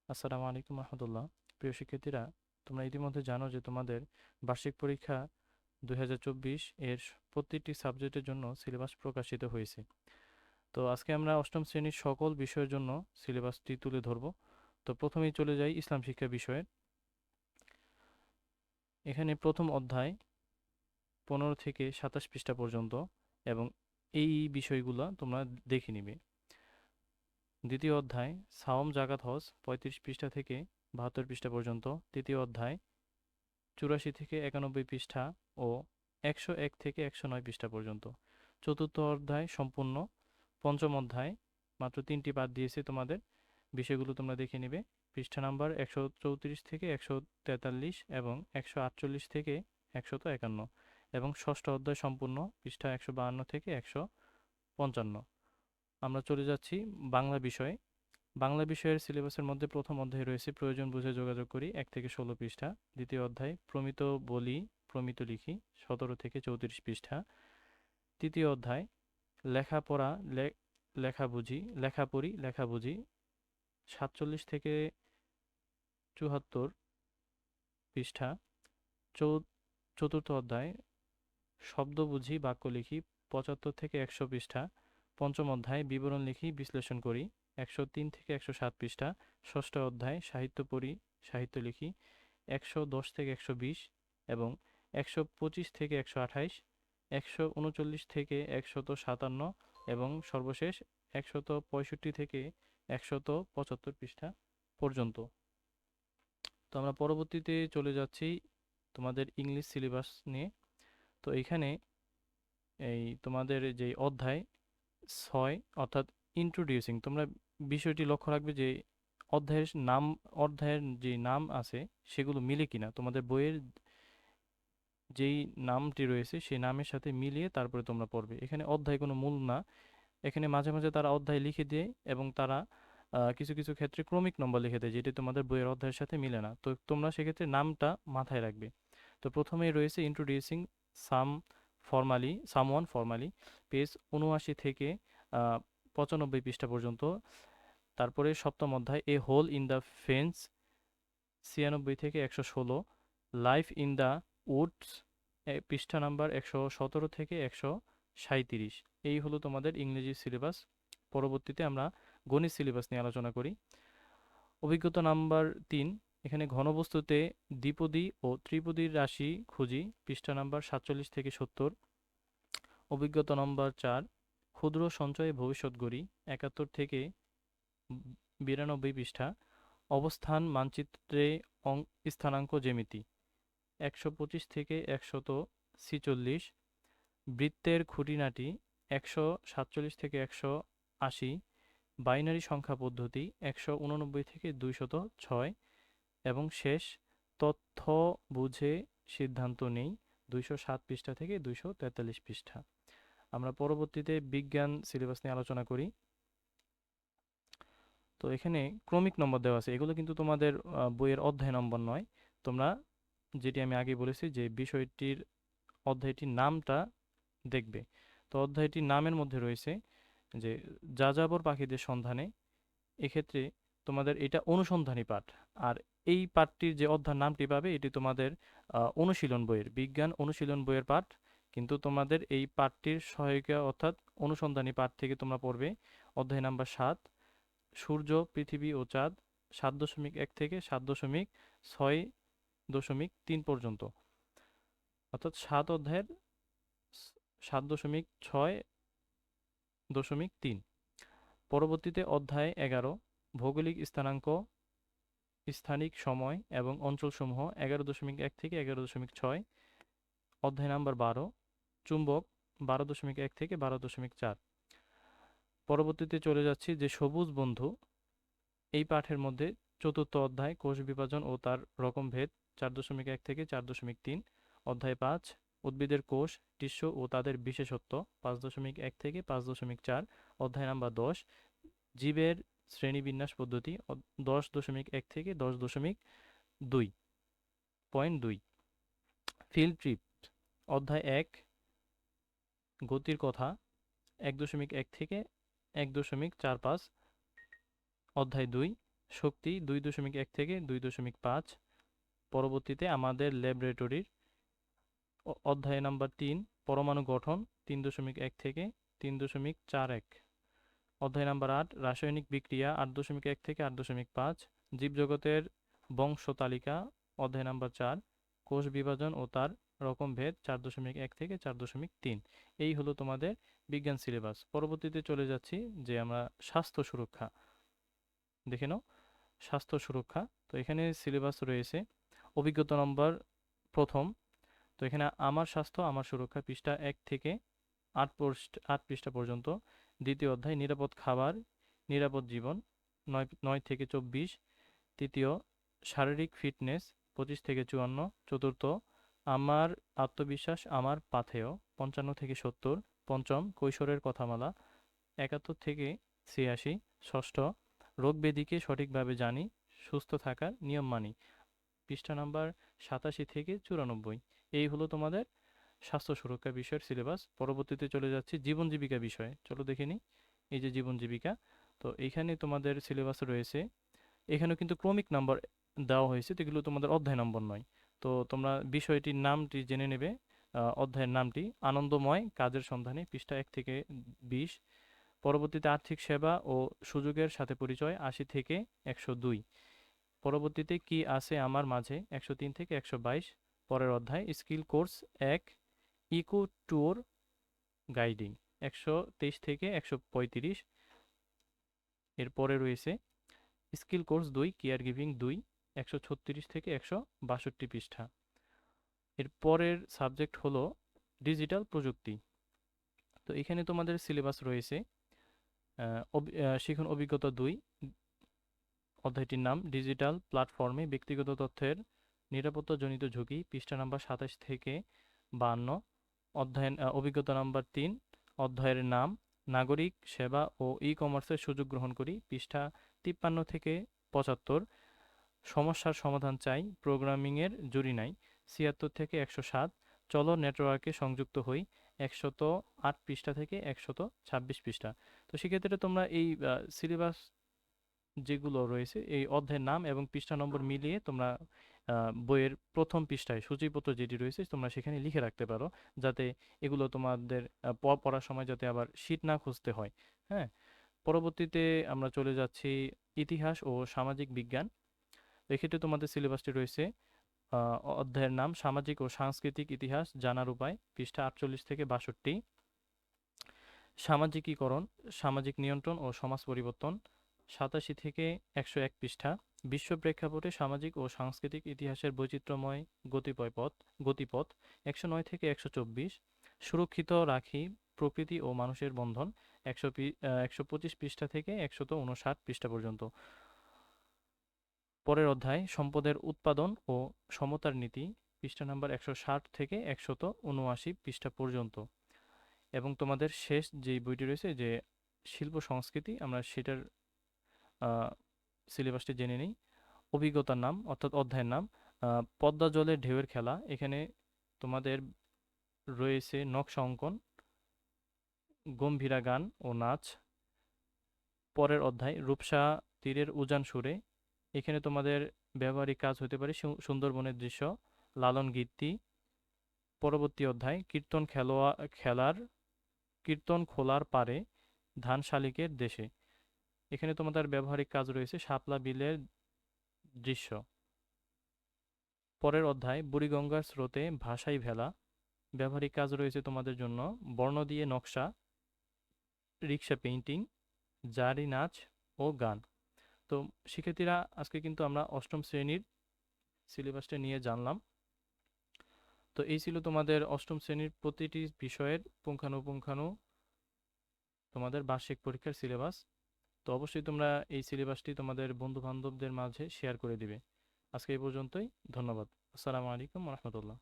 আসসালামু আলাইকুম রহমতুল্লাহ। প্রিয় শিক্ষার্থীরা, তোমরা ইতিমধ্যে জানো যে তোমাদের বার্ষিক পরীক্ষা 2024 এর প্রত্যেকটি সাবজেক্টের জন্য সিলেবাস প্রকাশিত হয়েছে। তো আজকে আমরা অষ্টম শ্রেণীর সকল বিষয়ের জন্য সিলেবাসটি তুলে ধরব। তো প্রথমেই চলে যাই ইসলাম শিক্ষা বিষয়ে। এখানে প্রথম অধ্যায় 15 থেকে 27 পৃষ্ঠা পর্যন্ত, এবং এই বিষয়গুলো তোমরা দেখে নিবে। দ্বিতীয় অধ্যায় সাওম জাকাত হজ 35 পৃষ্ঠা থেকে 72 পৃষ্ঠা পর্যন্ত। তৃতীয় অধ্যায় 84 থেকে 91 পৃষ্ঠা ও 101 থেকে 109 পৃষ্ঠা পর্যন্ত। চতুর্থ অধ্যায় সম্পূর্ণ। পঞ্চম অধ্যায় মাত্র 3টি পাঠ দিয়েছে তোমাদের, বিষয়গুলো তোমরা দেখে নিবে। পৃষ্ঠা নাম্বার 134 থেকে 143 এবং 148 থেকে 151। এবং ষষ্ঠ অধ্যায় সম্পূর্ণ, পৃষ্ঠা 152 থেকে 155। আমরা চলে যাচ্ছি বাংলা বিষয়ে। বাংলা বিষয়ের সিলেবাসের মধ্যে প্রথম অধ্যায়ে রয়েছে প্রয়োজন বুঝে যোগাযোগ করি 1 থেকে 16 পৃষ্ঠা। দ্বিতীয় অধ্যায় প্রমিত বলি প্রমিত লিখি 17 থেকে 34 পৃষ্ঠা। তৃতীয় অধ্যায় লেখাপড়া লেখা বুঝি লেখা পড়ি লেখা বুঝি 47 থেকে 74 পৃষ্ঠা। চতুর্থ অধ্যায় শব্দ বুঝি বাক্য লিখি 75 থেকে 100 পৃষ্ঠা। পঞ্চম অধ্যায় বিবরণ লিখি বিশ্লেষণ করি 103 থেকে 107 পৃষ্ঠা। ষষ্ঠ অধ্যায় সাহিত্য পড়ি সাহিত্য লিখি 110 থেকে 120 এবং 125 থেকে 128, 139 থেকে 157 এবং সর্বশেষ 165 থেকে 175 পৃষ্ঠা পর্যন্ত। তো আমরা পরবর্তীতে চলে যাচ্ছি তোমাদের ইংলিশ সিলেবাস নিয়ে। তো এখানে এই তোমাদের যে অধ্যায় 6 অর্থাৎ ইন্ট্রোডিউসিং, তোমরা বিষয়টি লক্ষ্য রাখবে যে অধ্যায়ের যে নাম আছে সেগুলো মিলে কিনা। তোমাদের বইয়ের যেই নামটি রয়েছে সেই নামের সাথে মিলিয়ে তারপরে তোমরা পড়বে। এখানে অধ্যায় কোনো মূল না, এখানে মাঝে মাঝে তারা অধ্যায় লিখে দেয় এবং তারা কিছু কিছু ক্ষেত্রে ক্রমিক নম্বর লিখে দেয়, যেটি তোমাদের বইয়ের অধ্যায়ের সাথে মিলে না। তো তোমরা সেক্ষেত্রে নামটা মাথায় রাখবে। তো প্রথমেই রয়েছে ইন্ট্রোডিউসিং সামওয়ান ফর্মালি, পেজ 79 থেকে 95 পৃষ্ঠা পর্যন্ত। তারপরে সপ্তম অধ্যায় এ হোল ইন দ্য ফেন্স 96 থেকে 116, লাইফ ইন দ্য উডস পৃষ্ঠা নাম্বার 117 থেকে 137। এই হলো তোমাদের ইংরেজি সিলেবাস। পরবর্তীতে আমরা গণিত সিলেবাস নিয়ে আলোচনা করি। অভিজ্ঞতা নাম্বার 3, এখানে ঘনবস্তুতে দ্বিপদী ও ত্রিপদীর রাশি খুঁজি পৃষ্ঠা নাম্বার 47 থেকে 70। অভিজ্ঞতা নম্বর 4, ক্ষুদ্র সঞ্চয়ে ভবিষ্যৎ গড়ি 71 থেকে 92 পৃষ্ঠা। অবস্থান মানচিত্রে স্থানাঙ্ক জ্যামিতি 125 থেকে 146। বৃত্তের খুঁটিনাটি 147 থেকে 180। বাইনারি সংখ্যা পদ্ধতি 189 থেকে 206। এবং শেষ তথ্য বুঝে সিদ্ধান্ত নেই 207 পৃষ্ঠা থেকে 243 পৃষ্ঠা। আমরা পরবর্তীতে বিজ্ঞান সিলেবাস নিয়ে আলোচনা করি। তো এখানে ক্রমিক নম্বর দেওয়া আছে, এগুলো কিন্তু তোমাদের বইয়ের অধ্যায় নম্বর নয়। তোমরা, যেটি আমি আগে বলেছি, যে বিষয়টির অধ্যায়টির নামটা দেখবে। তো অধ্যায়টির নামের মধ্যে রয়েছে যে যাযাবর পাখিদের সন্ধানে। এক্ষেত্রে তোমাদের এটা অনুসন্ধানী পাঠ। আর এই পাঠটির যে অধ্যায় নামটি পাবে এটি তোমাদের অনুশীলন বইয়ের, বিজ্ঞান অনুশীলন বইয়ের পাঠ। কিন্তু তোমাদের এই পাঠটির সহায়িকা অর্থাৎ অনুসন্ধানী পাঠ থেকে তোমরা পড়বে অধ্যায় নাম্বার 7 সূর্য পৃথিবী ও চাঁদ 7.1 থেকে 7.6.3 পর্যন্ত, অর্থাৎ 7 অধ্যায়ের 7.6.3। পরবর্তীতে অধ্যায় 11 ভৌগোলিক স্থানাঙ্ক, স্থানিক সময় এবং অঞ্চলসমূহ 11.1 থেকে 11.6। অধ্যায় নাম্বার 12 চুম্বক 12.1 থেকে 12.4। পরবর্তীতে চলে যাচ্ছি যে সবুজ বন্ধু, এই পাঠের মধ্যে চতুর্থ অধ্যায় কোষ বিভাজন ও তার রকমভেদ 4.1 থেকে 4.3। অধ্যায় 5 উদ্ভিদের কোষ টিস্যু ও তাদের বিশেষত্ব 5.1 থেকে 5.4। অধ্যায় নাম্বার 10 জীবের শ্রেণীবিন্যাস পদ্ধতি 10.1 থেকে 10.2.2। ফিল্ড ট্রিপ অধ্যায় 1 গতির কথা 1.1 থেকে 1.45। অধ্যায় 2 শক্তি 2.1 থেকে 2.5। পরবর্তীতে আমাদের ল্যাবরেটরির অধ্যায় নাম্বার 3 পরমাণু গঠন 3.1 থেকে 3.41। অধ্যায় নাম্বার 8 রাসায়নিক বিক্রিয়া 8.1 থেকে 8.5। জীবজগতের বংশ তালিকা অধ্যায় নাম্বার 4 কোষ বিভাজন ও তার রকমভেদ 4.1 থেকে 4.3। এই হলো তোমাদের বিজ্ঞান সিলেবাস। পরবর্তীতে চলে যাচ্ছি যে আমরা স্বাস্থ্য সুরক্ষা দেখে নাও। স্বাস্থ্য সুরক্ষা, তো এখানে সিলেবাস রয়েছে অভিজ্ঞতা নম্বর প্রথম। তো এখানে আমার স্বাস্থ্য আমার সুরক্ষা পৃষ্ঠা 1 থেকে 8 পৃষ্ঠা পর্যন্ত। দ্বিতীয় অধ্যায় নিরাপদ খাবার নিরাপদ জীবন 9 থেকে 24। তৃতীয় শারীরিক ফিটনেস 25 থেকে 54। চতুর্থ আমার আত্মবিশ্বাস আমার পাথেয় 55 থেকে 70। পঞ্চম কৈশোরের কথামালা 71 থেকে 86। ষষ্ঠ রোগ ব্যাধিকে সঠিকভাবে জানি সুস্থ থাকার নিয়ম মানি পৃষ্ঠা নাম্বার 87 থেকে 94। এই হলো তোমাদের স্বাস্থ্য সুরক্ষা বিষয়ের সিলেবাস। পরবর্তীতে চলে যাচ্ছি জীবন জীবিকা বিষয়ে, চলো দেখে নিই। এই যে জীবন জীবিকা, তো এইখানে তোমাদের সিলেবাস রয়েছে। এখানেও কিন্তু ক্রমিক নাম্বার দেওয়া হয়েছে, তো এগুলো তোমাদের অধ্যায় নম্বর নয়। তো তোমরা বিষয়টির নামটি জেনে নেবে। অধ্যায়ের নামটি আনন্দময় কাজের সন্ধানে পৃষ্ঠা 1 থেকে 20। পরবর্তীতে আর্থিক সেবা ও সুযোগের সাথে পরিচয় 80 থেকে 102। পরবর্তীতে কি আছে আমার মাঝে 103 থেকে 122। পরের অধ্যায় skill course 1 eco tour guiding 123 থেকে 135। এরপরে রয়েছে স্কিল কোর্স 2 কেয়ার গিভিং 2 136 থেকে 162 পৃষ্ঠা। এর পরের সাবজেক্ট হলো ডিজিটাল প্রযুক্তি। তো এখানে তোমাদের সিলেবাস রয়েছে শিখন অভিজ্ঞতা 2। অধ্যায়টির নাম ডিজিটাল প্ল্যাটফর্মে ব্যক্তিগত তথ্যের নিরাপত্তাজনিত ঝুঁকি পৃষ্ঠা নাম্বার 27 থেকে 52। অভিজ্ঞতা নাম্বার 3। অধ্যায়ের নাম নাগরিক সেবা ও ই কমার্সের সুযোগ গ্রহণ করি পৃষ্ঠা 53 থেকে 75। সমস্যার সমাধান চাই প্রোগ্রামিংয়ের জুড়ি নাই 76 থেকে 107। চলো নেটওয়ার্কে সংযুক্ত হই 108 পৃষ্ঠা থেকে 126 পৃষ্ঠা। তো সেক্ষেত্রে তোমরা এই সিলেবাস যেগুলো রয়েছে এই অধ্যায়ের নাম এবং পৃষ্ঠা নম্বর মিলিয়ে তোমরা বইয়ের প্রথম পৃষ্ঠায় সূচিপত্র যেটি রয়েছে তোমরা সেখানে লিখে রাখতে পারো, যাতে এগুলো তোমাদের পড়ার সময় যাতে আবার শীট না খুঁজতে হয়। হ্যাঁ, পরবর্তীতে আমরা চলে যাচ্ছি ইতিহাস ও সামাজিক বিজ্ঞান। এক্ষেত্রে তোমাদের সিলেবাসটি রয়েছে অধ্যায়ের নাম সামাজিক ও সাংস্কৃতিক ইতিহাস জানার উপায় পৃষ্ঠা 48 থেকে 62। সামাজিকীকরণ সামাজিক নিয়ন্ত্রণ ও সমাজ পরিবর্তন 87 থেকে 101 পৃষ্ঠা। বিশ্ব প্রেক্ষাপটে সামাজিক ও সাংস্কৃতিক ইতিহাসের বৈচিত্র্যময় গতিপথ 109 থেকে 124। সুরক্ষিত রাখি প্রকৃতি ও মানুষের বন্ধন 125 পৃষ্ঠা থেকে 159 পৃষ্ঠা পর্যন্ত। পরের অধ্যায় সম্পদের উৎপাদন ও সমতার নীতি পৃষ্ঠা নাম্বার 160 থেকে 179 পৃষ্ঠা পর্যন্ত। এবং তোমাদের শেষ যে বইটি রয়েছে যে শিল্প সংস্কৃতি, আমরা সেটার সিলেবাসটি জেনে নিই। অভিজ্ঞতার নাম অর্থাৎ অধ্যায়ের নাম পদ্মা জলের ঢেউয়ের খেলা। এখানে তোমাদের রয়েছে নকশা অঙ্কন, গম্ভীরা গান ও নাচ। পরের অধ্যায় রূপসা তীরের উজান সুরে। এখানে তোমাদের ব্যবহারিক কাজ হতে পারে সুন্দরবনের দৃশ্য, লালন গীতি। পরবর্তী অধ্যায় কীর্তন খোলার পারে ধান শালিকের দেশে। এখানে তোমাদের ব্যবহারিক কাজ রয়েছে শাপলা বিলের দৃশ্য। পরের অধ্যায় বুড়িগঙ্গার স্রোতে ভাষাই ভেলা। ব্যবহারিক কাজ রয়েছে তোমাদের জন্য বর্ণ দিয়ে নকশা, রিক্সা পেইন্টিং, জারি নাচ ও গান। তো শিক্ষার্থীরা আজকে কিন্তু আমরা অষ্টম শ্রেণীর সিলেবাসটা নিয়ে জানলাম। তো এই ছিল তোমাদের অষ্টম শ্রেণীর প্রতিটি বিষয়ের পুঙ্খানুপুঙ্খানু তোমাদের বার্ষিক পরীক্ষার সিলেবাস। তো অবশ্যই তোমরা এই সিলেবাসটি তোমাদের বন্ধু বান্ধবদের মাঝে শেয়ার করে দিবে। আজকে এই পর্যন্তই, ধন্যবাদ। আসসালামু আলাইকুম রহমতুল্লাহ।